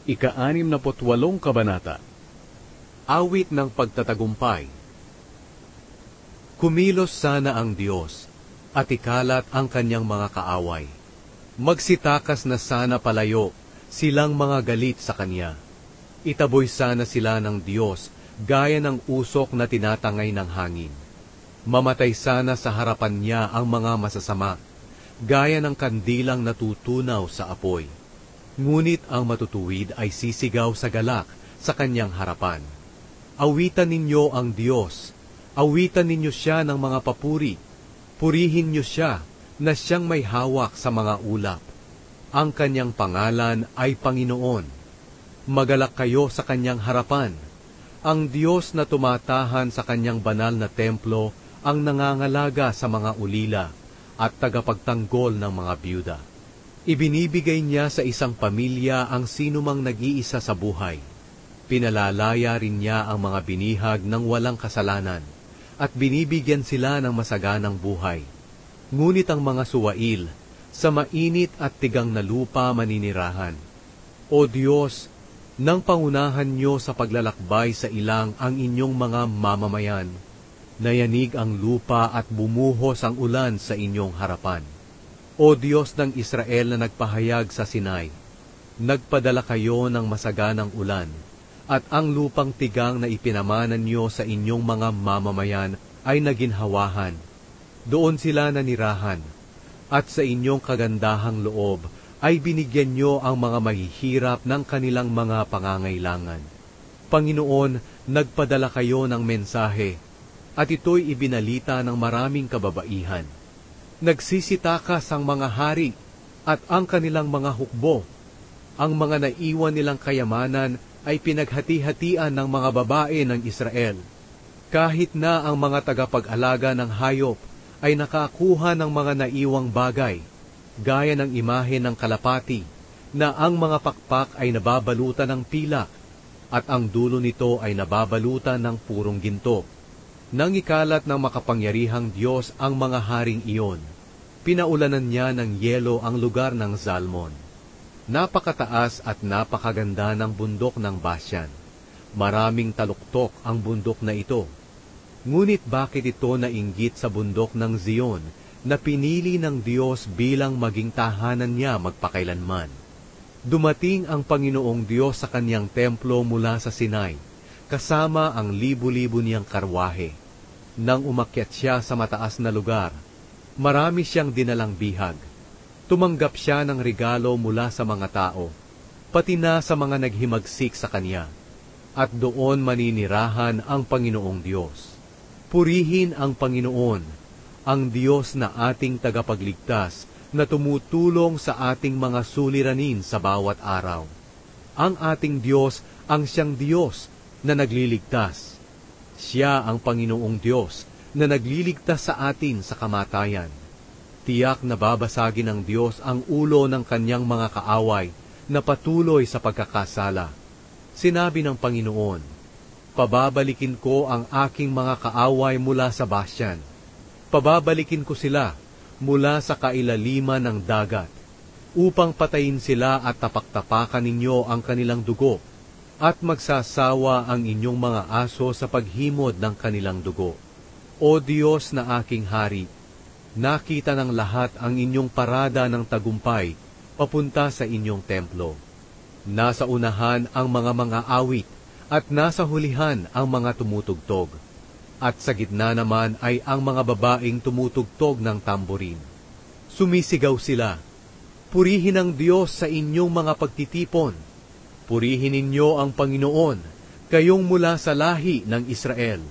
Ika-68 Kabanata. Awit ng Pagtatagumpay. Kumilos sana ang Diyos, at ikalat ang kanyang mga kaaway. Magsitakas na sana palayo, silang mga galit sa Kanya. Itaboy sana sila ng Diyos, gaya ng usok na tinatangay ng hangin. Mamatay sana sa harapan Niya ang mga masasama, gaya ng kandilang natutunaw sa apoy. Ngunit ang matutuwid ay sisigaw sa galak sa Kanyang harapan. Awitan ninyo ang Diyos, awitan ninyo Siya ng mga papuri. Purihin niyo Siya na Siyang may hawak sa mga ulap. Ang Kanyang pangalan ay Panginoon. Magalak kayo sa Kanyang harapan. Ang Diyos na tumatahan sa Kanyang banal na templo ang nangangalaga sa mga ulila at tagapagtanggol ng mga byuda. Ibinibigay Niya sa isang pamilya ang sinumang nag-iisa sa buhay. Pinalalaya rin Niya ang mga binihag ng walang kasalanan at binibigyan sila ng masaganang buhay. Ngunit ang mga suwail, sa mainit at tigang na lupa maninirahan. O Diyos, nang pangunahan Niyo sa paglalakbay sa ilang ang inyong mga mamamayan, nayanig ang lupa at bumuhos ang ulan sa inyong harapan. O Diyos ng Israel na nagpahayag sa Sinai, nagpadala kayo ng masaganang ulan, at ang lupang tigang na ipinamanan Niyo sa inyong mga mamamayan ay naginhawahan. Doon sila nanirahan, at sa inyong kagandahang loob ay binigyan Niyo ang mga mahihirap ng kanilang mga pangangailangan. Panginoon, nagpadala kayo ng mensahe, at ito'y ibinalita ng maraming kababaihan. Nagsisitakas ang mga hari at ang kanilang mga hukbo. Ang mga naiwan nilang kayamanan ay pinaghati-hatian ng mga babae ng Israel. Kahit na ang mga tagapag-alaga ng hayop ay nakakuha ng mga naiwang bagay, gaya ng imahe ng kalapati, na ang mga pakpak ay nababalutan ng pilak, at ang dulo nito ay nababalutan ng purong ginto. Nang ikalat ng makapangyarihang Diyos ang mga haring iyon, pinaulanan Niya ng yelo ang lugar ng Zalmon. Napakataas at napakaganda ng bundok ng Basyan. Maraming taluktok ang bundok na ito. Ngunit bakit ito nainggit sa bundok ng Zion, na pinili ng Diyos bilang maging tahanan Niya magpakailanman? Dumating ang Panginoong Diyos sa Kanyang templo mula sa Sinai, kasama ang libu-libo Niyang karwahe. Nang umakyat Siya sa mataas na lugar, marami Siyang dinalang bihag. Tumanggap Siya ng regalo mula sa mga tao, pati na sa mga naghimagsik sa Kanya, at doon maninirahan ang Panginoong Diyos. Purihin ang Panginoon, ang Diyos na ating tagapagligtas, na tumutulong sa ating mga suliranin sa bawat araw. Ang ating Diyos ang Siyang Diyos na nagliligtas. Siya ang Panginoong Diyos na nagliligtas sa atin sa kamatayan. Tiyak na babasagin ng Diyos ang ulo ng Kanyang mga kaaway na patuloy sa pagkakasala. Sinabi ng Panginoon, pababalikin ko ang aking mga kaaway mula sa Basyan. Pababalikin ko sila mula sa kailaliman ng dagat, upang patayin sila at tapak-tapakan ninyo ang kanilang dugo, at magsasawa ang inyong mga aso sa paghimod ng kanilang dugo. O Diyos na aking hari, nakita ng lahat ang inyong parada ng tagumpay papunta sa inyong templo. Nasa unahan ang mga awit at nasa hulihan ang mga tumutugtog. At sa gitna naman ay ang mga babaeng tumutugtog ng tamborin. Sumisigaw sila, purihin ang Diyos sa inyong mga pagtitipon. Purihin ninyo ang Panginoon, kayong mula sa lahi ng Israel.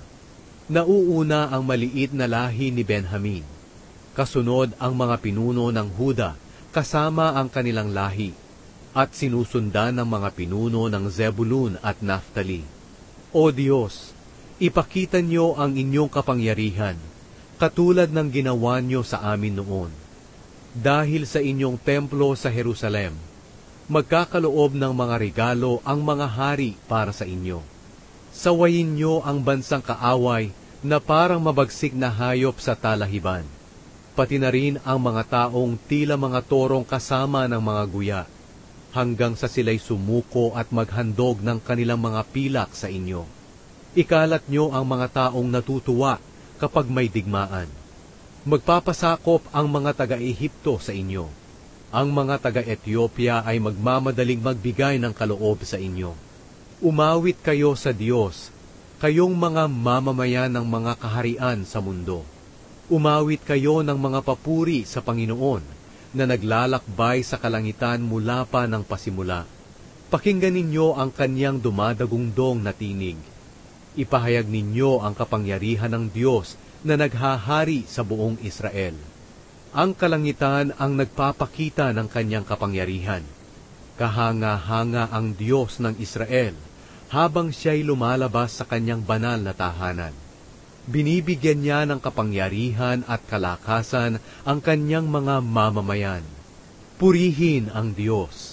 Nauuna ang maliit na lahi ni Benjamin. Kasunod ang mga pinuno ng Huda, kasama ang kanilang lahi, at sinusundan ng mga pinuno ng Zebulun at Naphtali. O Diyos, ipakita Niyo ang inyong kapangyarihan, katulad ng ginawa Niyo sa amin noon. Dahil sa inyong templo sa Jerusalem, magkakaloob ng mga regalo ang mga hari para sa inyo. Sawayin Niyo ang bansang kaaway na parang mabagsik na hayop sa talahiban, pati na rin ang mga taong tila mga torong kasama ng mga guya. hanggang sa sila'y sumuko at maghandog ng kanilang mga pilak sa inyo. Ikalat nyo ang mga taong natutuwa kapag may digmaan. Magpapasakop ang mga taga-Ehipto sa inyo. Ang mga taga-Ethiopia ay magmamadaling magbigay ng kaloob sa inyo. Umawit kayo sa Diyos, kayong mga mamamayan ng mga kaharian sa mundo. Umawit kayo ng mga papuri sa Panginoon, na naglalakbay sa kalangitan mula pa ng pasimula. Pakinggan ninyo ang kanyang dumadagungdong na tinig. Ipahayag ninyo ang kapangyarihan ng Diyos na naghahari sa buong Israel. Ang kalangitan ang nagpapakita ng kanyang kapangyarihan. Kahanga-hanga ang Diyos ng Israel habang siya'y lumalabas sa kanyang banal na tahanan. Binibigyan niya ng kapangyarihan at kalakasan ang kanyang mga mamamayan. Purihin ang Diyos.